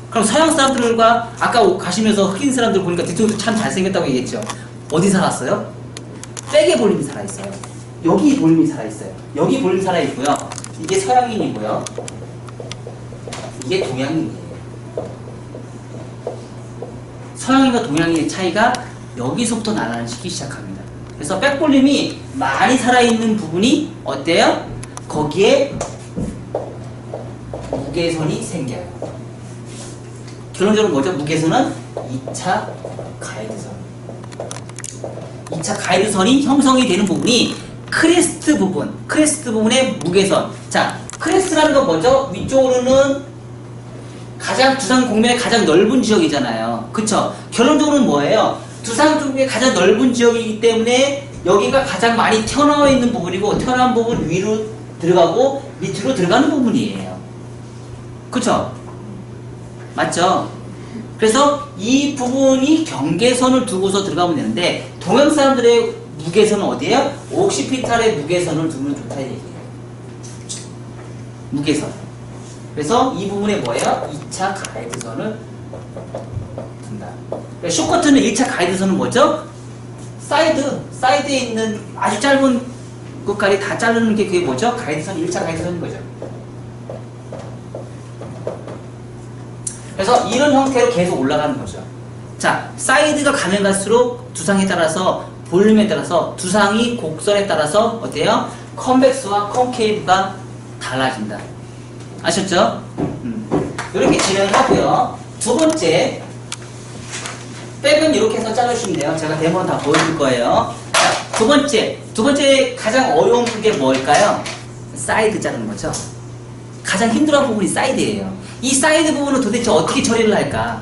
그럼 서양 사람들과 아까 가시면서 흑인 사람들 보니까 뒤통수 참 잘생겼다고 얘기했죠. 어디 살았어요? 백에 볼륨이 살아있어요. 여기 볼륨이 살아있어요. 여기 볼륨이 살아있고요. 이게 서양인이고요. 이게 동양인이에요. 서양인과 동양인의 차이가 여기서부터 나타나기 시작합니다. 그래서 백볼륨이 많이 살아있는 부분이 어때요? 거기에 무게선이 생겨요. 결론적으로 뭐죠? 무게선은 2차 가이드선. 2차 가이드선이 형성이 되는 부분이 크레스트 부분, 크레스트 부분의 무게선. 자, 크레스트라는 건 뭐죠? 위쪽으로는 가장 두상 공면의 가장 넓은 지역이잖아요. 그쵸? 결론적으로는 뭐예요? 두상 쪽의 가장 넓은 지역이기 때문에 여기가 가장 많이 튀어나와 있는 부분이고, 튀어나온 부분 위로 들어가고 밑으로 들어가는 부분이에요. 그쵸? 맞죠? 그래서 이 부분이 경계선을 두고서 들어가면 되는데, 동양 사람들의 무게선은 어디예요? 옥시피탈의 무게선을 두면 좋다 얘기예요. 무게선. 그래서 이 부분에 뭐예요? 2차 가이드선을 둔다. 쇼커트는 1차 가이드선은 뭐죠? 사이드에 있는 아주 짧은 것까지 다 자르는 게 그게 뭐죠? 가이드선, 1차 가이드선인 거죠. 그래서 이런 형태로 계속 올라가는 거죠. 자, 사이드가 가면 갈수록 두상에 따라서, 볼륨에 따라서, 두상이 곡선에 따라서 어때요? 컨벡스와 컨케이브가 달라진다. 아셨죠? 이렇게 진행을 하고요. 두 번째, 백은 이렇게 해서 자르시면 돼요. 제가 데모는 다 보여줄 거예요. 자, 두 번째 가장 어려운 게 뭘까요? 사이드 자르는 거죠. 가장 힘들어하는 부분이 사이드예요. 이 사이드 부분은 도대체 어떻게 처리를 할까?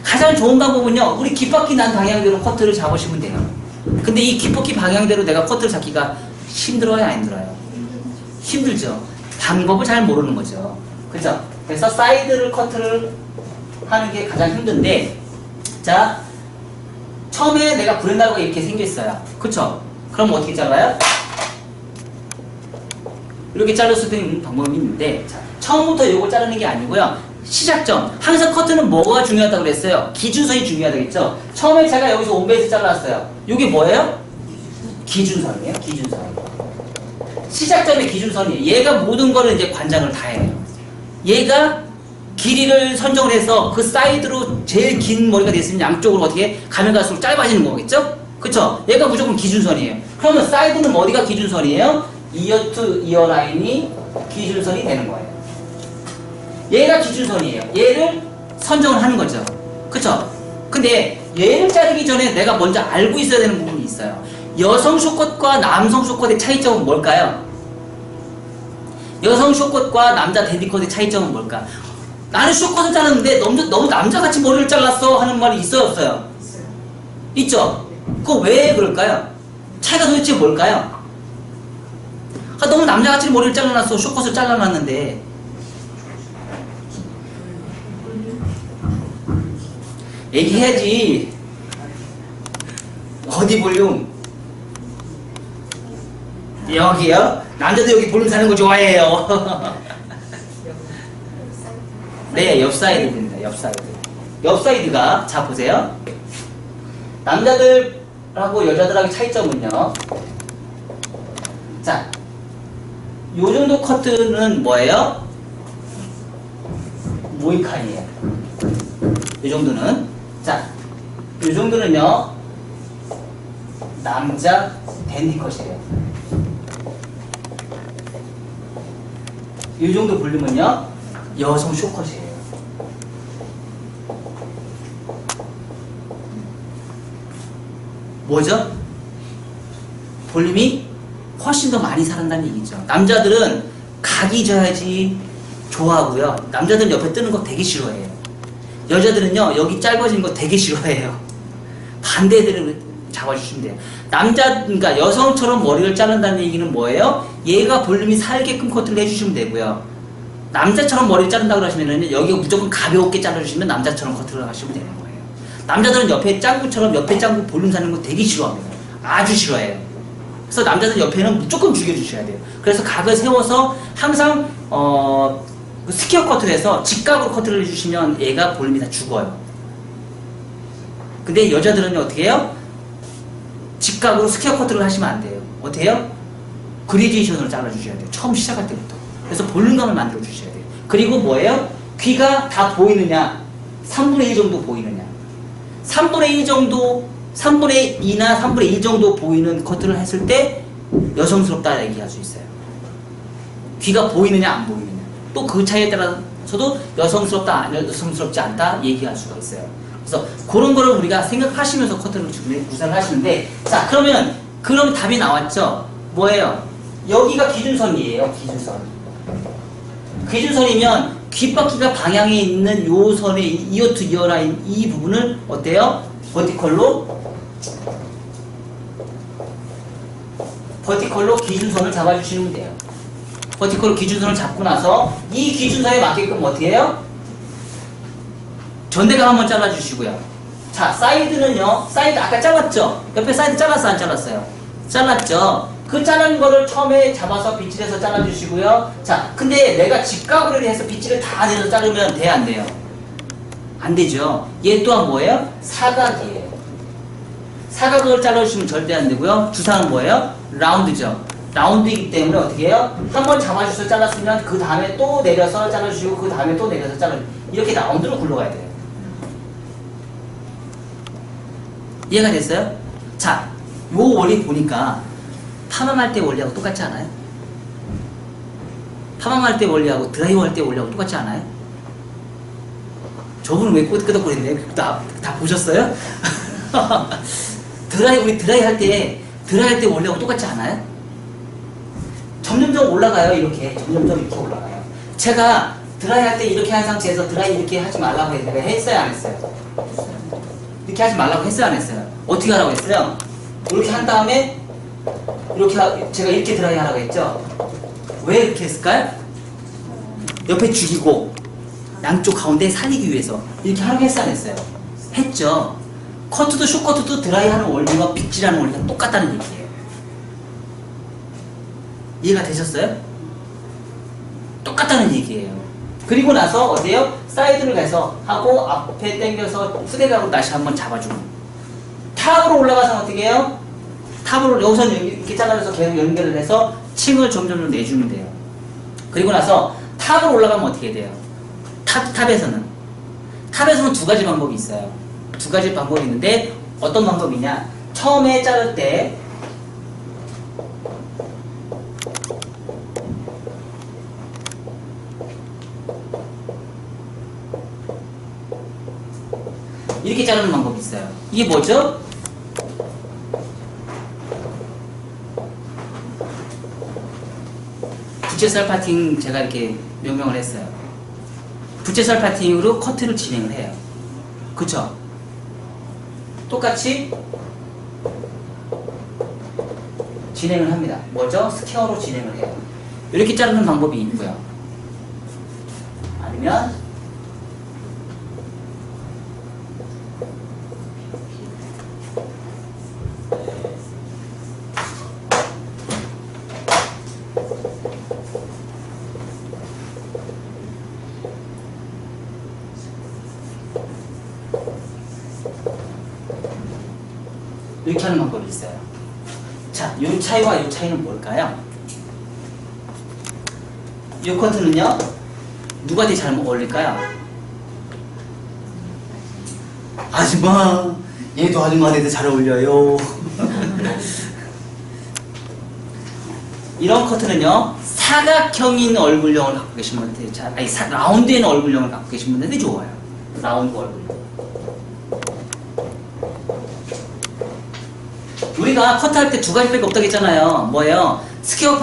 가장 좋은 방법은요, 우리 깃바퀴 난 방향대로 커트를 잡으시면 돼요. 근데 이 깃바퀴 방향대로 내가 커트를 잡기가 힘들어요, 안 힘들어요? 힘들죠. 방법을 잘 모르는 거죠. 그죠? 그래서 사이드를 커트를 하는 게 가장 힘든데, 자, 처음에 내가 브랜다로가 이렇게 생겼어요. 그쵸? 그럼 어떻게 잘라요? 이렇게 자를 수 있는 방법이 있는데, 자, 처음부터 이거 자르는 게 아니고요. 시작점. 항상 커트는 뭐가 중요하다고 그랬어요? 기준선이 중요하다겠죠? 처음에 제가 여기서 온베이스 잘랐어요. 이게 뭐예요? 기준선이에요. 기준선. 시작점의 기준선이에요. 얘가 모든 거를 이제 관장을 다 해요. 얘가 길이를 선정을 해서 그 사이드로 제일 긴 머리가 됐으면 양쪽으로 어떻게 가면 갈수록 짧아지는 거겠죠? 그쵸? 얘가 무조건 기준선이에요. 그러면 사이드는 어디가 기준선이에요? 이어 투 이어 라인이 기준선이 되는 거예요. 얘가 기준선이에요. 얘를 선정을 하는 거죠. 그쵸? 근데 얘를 자르기 전에 내가 먼저 알고 있어야 되는 부분이 있어요. 여성 쇼컷과 남성 쇼컷의 차이점은 뭘까요? 여성 쇼컷과 남자 데디컷의 차이점은 뭘까? 나는 쇼컷을 자르는데 너무 남자같이 머리를 잘랐어 하는 말이 있어요, 없어요? 있죠? 그거 왜 그럴까요? 차이가 도대체 뭘까요? 너무 남자같이 머리를 잘라놨어. 쇼컷을 잘라놨는데. 얘기해야지. 어디 볼륨? 여기요? 남자도 여기 볼륨 사는 거 좋아해요. 네, 옆사이드입니다. 옆사이드. 옆사이드가, 자, 보세요. 남자들하고 여자들하고 차이점은요. 자, 요 정도 커트는 뭐예요? 모이칸이에요. 이 정도는. 자, 이 정도는요, 남자 댄디컷이에요. 이 정도 볼륨은요, 여성 쇼컷이에요. 뭐죠? 볼륨이 훨씬 더 많이 살아난다는 얘기죠. 남자들은 각이 져야지 좋아하고요. 남자들은 옆에 뜨는 거 되게 싫어해요. 여자들은요, 여기 짧아지는 거 되게 싫어해요. 반대들을 잡아주시면 돼요. 그러니까 여성처럼 머리를 자른다는 얘기는 뭐예요? 얘가 볼륨이 살게끔 커트를 해주시면 되고요. 남자처럼 머리를 자른다고 하시면은 여기가 무조건 가볍게 잘라주시면 남자처럼 커트를 하시면 되는 거예요. 남자들은 옆에 짱구처럼 옆에 짱구 볼륨 사는 거 되게 싫어합니다. 아주 싫어해요. 그래서 남자들 옆에는 무조건 죽여주셔야 돼요. 그래서 각을 세워서 항상 그 스퀘어 커트를 해서 직각으로 커트를 해주시면 얘가 볼륨이 다 죽어요. 근데 여자들은요, 어떻게 해요? 직각으로 스퀘어 커트를 하시면 안 돼요. 어떻게 해요? 그레디에이션으로 잘라주셔야 돼요. 처음 시작할 때부터. 그래서 볼륨감을 만들어 주셔야 돼요. 그리고 뭐예요? 귀가 다 보이느냐? 3분의 1 정도 보이느냐? 3분의 1 정도, 3분의 2나 3분의 1 정도 보이는 커트를 했을 때 여성스럽다 얘기할 수 있어요. 귀가 보이느냐, 안 보이느냐. 또 그 차이에 따라서도 여성스럽다, 여성스럽지 않다 얘기할 수가 있어요. 그래서 그런 거를 우리가 생각하시면서 커트를 구사를 하시는데, 자, 그럼 답이 나왔죠? 뭐예요? 여기가 기준선이에요, 기준선. 기준선이면 귓바퀴가 방향에 있는 요 선의 이어 투 이어 라인 이 부분을 어때요? 버티컬로 기준선을 잡아주시면 돼요. 버티컬로 기준선을 잡고 나서 이 기준선에 맞게끔 어떻게 해요? 전대각 한번 잘라주시고요. 자, 사이드는요. 사이드 아까 잘랐죠? 옆에 사이드 잘랐어, 안 잘랐어요? 잘랐죠? 그 자른 거를 처음에 잡아서 빗질해서 잘라주시고요. 자, 근데 내가 직각으로 해서 빗질을 다 내서 자르면 돼요, 안 돼요? 안 되죠. 얘 또한 뭐예요? 사각이에요. 사각을 잘라주시면 절대 안 되고요. 주사는 뭐예요? 라운드죠. 라운드이기 때문에 어떻게 해요? 한번 잡아주셔서 잘랐으면 그 다음에 또 내려서 잘라주시고 그 다음에 또 내려서 잘라주시고 이렇게 라운드로 굴러가야 돼요. 이해가 됐어요? 자, 요 원리 보니까 파마할 때 원리하고 똑같지 않아요? 파마할 때 원리하고 드라이어 할 때 원리하고 똑같지 않아요? 저분은 왜 끄덕거리는데? 다 보셨어요? 우리 드라이 할 때 원리하고 똑같지 않아요? 점점점 올라가요, 이렇게. 점점점 이렇게 올라가요. 제가 드라이 할 때 이렇게 한 상태에서 드라이 이렇게 하지 말라고 했어요, 안 했어요? 이렇게 하지 말라고 했어요, 안 했어요? 어떻게 하라고 했어요? 이렇게 한 다음에 제가 이렇게 드라이 하라고 했죠? 왜 이렇게 했을까요? 옆에 죽이고 양쪽 가운데 살리기 위해서 이렇게 하라고 했어요, 안 했어요? 했죠. 커트도 숏커트도 드라이 하는 원리와 빗질하는 원리가 똑같다는 얘기예요. 이해가 되셨어요? 똑같다는 얘기예요. 그리고 나서 어때요? 사이드를 가서 하고 앞에 당겨서 후대각으로 다시 한번 잡아주고 탑으로 올라가서 어떻게 해요? 탑으로 여기서는 이렇게 잘라서 계속 연결을 해서 층을 점점 내주면 돼요. 그리고 나서 탑으로 올라가면 어떻게 돼요? 탑에서는 두 가지 방법이 있어요. 두 가지 방법이 있는데 어떤 방법이냐? 처음에 자를 때 이렇게 자르는 방법이 있어요. 이게 뭐죠? 부채살 파팅 제가 이렇게 명명을 했어요. 부채살 파팅으로 커트를 진행을 해요. 그쵸? 똑같이 진행을 합니다. 뭐죠? 스퀘어로 진행을 해요. 이렇게 자르는 방법이 있고요. 아니면 이렇게 하는 방법이 있어요. 자, 이 차이와 이 차이는 뭘까요? 이 커트는요, 누구한테 잘 어울릴까요? 아줌마, 얘도 아줌마한테 잘 어울려요. 이런 커트는요, 사각형인 얼굴형을 갖고 계신 분한테 라운드 있는 얼굴형을 갖고 계신 분한테 좋아요. 라운드 얼굴형. 우리가 커트할 때 두 가지밖에 없다고 했잖아요. 뭐예요? 스퀘어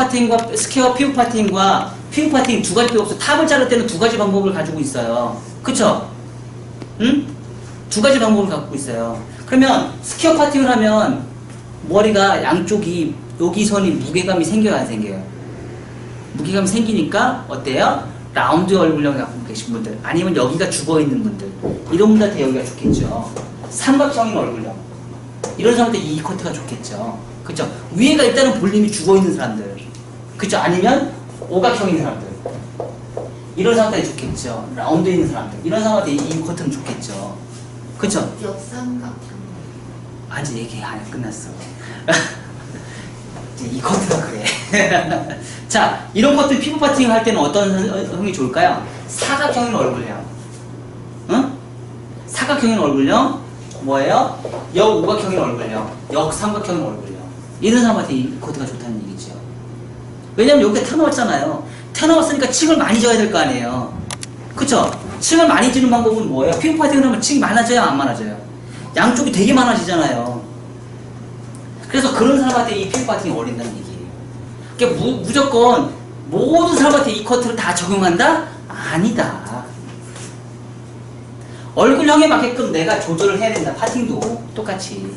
피부 파팅과 두 가지밖에 없어. 탑을 자를 때는 두 가지 방법을 가지고 있어요. 그쵸? 응? 두 가지 방법을 갖고 있어요. 그러면 스퀘어 파팅을 하면 머리가 양쪽이 여기 선이 무게감이 생겨요, 안 생겨요? 무게감이 생기니까 어때요? 라운드 얼굴형을 갖고 계신 분들, 아니면 여기가 죽어있는 분들, 이런 분들한테 여기가 좋겠죠. 삼각형인 얼굴형, 이런 사람한테 이 커트가 좋겠죠. 그쵸? 위에가 일단은 볼륨이 죽어있는 사람들, 그쵸? 아니면 오각형인 사람들, 이런 사람들이 좋겠죠. 라운드에 있는 사람들. 이런 사람한테 이 커트는 좋겠죠. 그쵸? 역삼각형. 아직 얘기 안 끝났어. 이제 이 커트가 그래. 자, 이런 커트 피부 파팅 할 때는 어떤 형이 좋을까요? 사각형인 얼굴형. 응? 사각형인 얼굴형. 뭐예요? 역우각형인 얼굴형. 역삼각형인 얼굴형. 이런 사람한테 이 커트가 좋다는 얘기죠. 왜냐면 여기가 튀어나왔잖아요. 튀어나왔으니까 층을 많이 져야 될 거 아니에요. 그쵸? 층을 많이 지는 방법은 뭐예요? 피부 파팅을 하면 층이 많아져요? 안 많아져요? 양쪽이 되게 많아지잖아요. 그래서 그런 사람한테 이 피부 파팅이 어울린다는 얘기예요. 그러니까 무조건 모든 사람한테 이 커트를 다 적용한다? 아니다. 얼굴형에 맞게끔 내가 조절을 해야 된다. 파팅도 똑같이.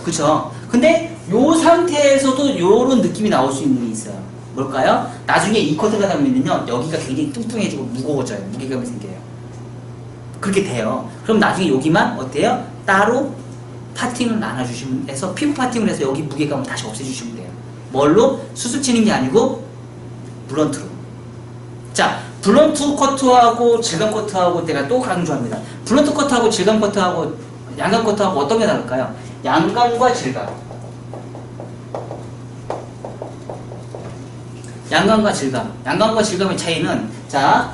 그쵸? 근데 요 상태에서도 요런 느낌이 나올 수 있는 게 있어요. 뭘까요? 나중에 이 커트가 되면요 여기가 굉장히 뚱뚱해지고 무거워져요. 무게감이 생겨요. 그렇게 돼요. 그럼 나중에 여기만 어때요? 따로 파팅을 나눠주시면 해서 피부 파팅을 해서 여기 무게감을 다시 없애주시면 돼요. 뭘로? 수술 치는 게 아니고 블런트로. 자, 블런트 커트하고 질감 커트하고 내가 또 강조합니다. 블런트 커트하고 질감 커트하고 양감 커트하고 어떤 게 다를까요? 양감과 질감. 양감과 질감. 양감과 질감의 차이는, 자,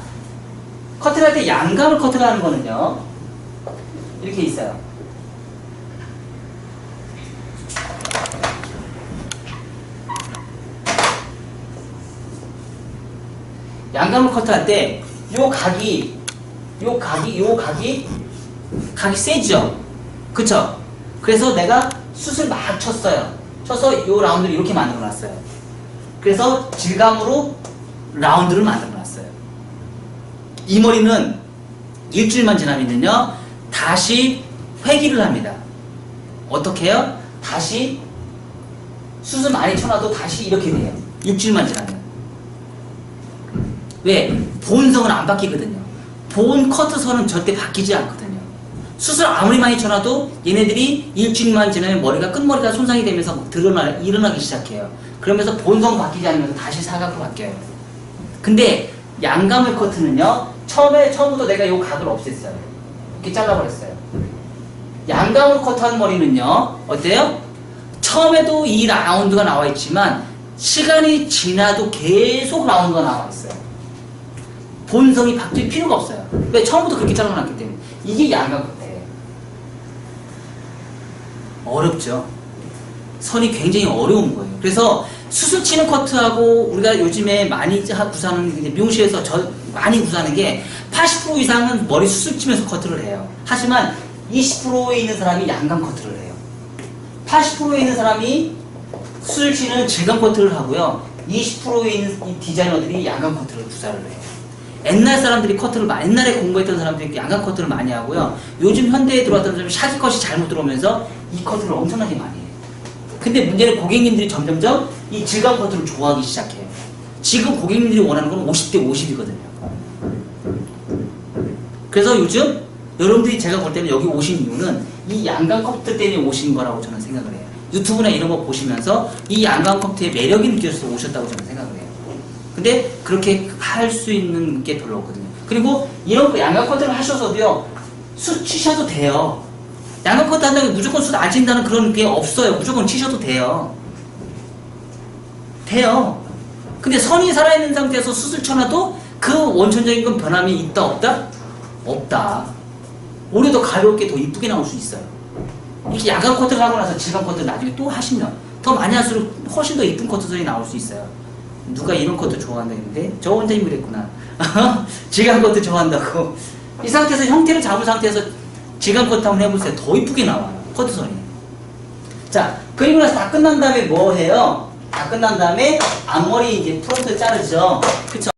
커트를 할 때 양감을 커트를 하는 거는요, 이렇게 있어요. 양감을 커트할 때, 각이 세죠? 그쵸? 그래서 내가 숱을 막 쳤어요. 쳐서 요 라운드를 이렇게 만들어 놨어요. 그래서 질감으로 라운드를 만들어 놨어요. 이 머리는 일주일만 지나면요 다시 회기를 합니다. 어떻게 해요? 다시 숱을 많이 쳐놔도 다시 이렇게 돼요. 일주일만 지나면. 왜? 본성은 안 바뀌거든요. 본 커트선은 절대 바뀌지 않거든요. 숱을 아무리 많이 쳐놔도 얘네들이 일주일만 지나면 머리가 끝머리가 손상이 되면서 일어나기 시작해요. 그러면서 본성 바뀌지 않으면서 다시 사각으로 바뀌어요. 근데 양감의 커트는요, 처음부터 내가 이 각을 없앴어요. 이렇게 잘라버렸어요. 양감으로 커트한 머리는요, 어때요? 처음에도 이 라운드가 나와 있지만 시간이 지나도 계속 라운드가 나와 있어요. 본성이 바뀔 필요가 없어요. 왜? 처음부터 그렇게 잘라놨기 때문에. 이게 양감 커트예요. 어렵죠? 선이 굉장히 어려운 거예요. 그래서 수술 치는 커트하고 우리가 요즘에 많이 구사하는, 미용실에서 많이 구사하는 게 80% 이상은 머리 수술 치면서 커트를 해요. 하지만 20%에 있는 사람이 양감 커트를 해요. 80%에 있는 사람이 수술 치는 질감 커트를 하고요. 20%에 있는 이 디자이너들이 양감 커트를 구사를 해요. 옛날 사람들이 옛날에 공부했던 사람들이 양감 커트를 많이 하고요. 요즘 현대에 들어왔던 사람이 샤기 컷이 잘못 들어오면서 이 커트를 엄청나게 많이 해요. 근데 문제는 고객님들이 점점점 이 질감 커트를 좋아하기 시작해요. 지금 고객님들이 원하는 건 50대 50이거든요. 그래서 요즘 여러분들이 제가 볼 때는 여기 오신 이유는 이 양감 커트 때문에 오신 거라고 저는 생각을 해요. 유튜브나 이런 거 보시면서 이 양감 커트의 매력이 느껴져서 오셨다고 저는 생각을 해요. 근데 그렇게 할 수 있는 게 별로 없거든요. 그리고 이런 양감 커트를 하셔서도요, 숱 치셔도 돼요. 양감 커트 한다고 무조건 숱 안 친다는 그런 게 없어요. 무조건 치셔도 돼요. 돼요. 근데 선이 살아있는 상태에서 숱을 쳐놔도 그 원천적인 건 변함이 있다 없다? 없다. 오히려 더 가볍게 더 이쁘게 나올 수 있어요. 이렇게 양감 커트를 하고 나서 질감 커트를 나중에 또 하시면 더 많이 할수록 훨씬 더 이쁜 커트선이 나올 수 있어요. 누가 이런 커트 좋아한다 했는데 저 원장님 그랬구나. 질감 커트 좋아한다고. 이 상태에서 형태를 잡은 상태에서 질감 커트 한번 해보세요. 더 이쁘게 나와요. 커트선이. 자, 그리고 나서 다 끝난 다음에 뭐 해요? 다 끝난 다음에 앞머리 이제 프론트 자르죠. 그쵸?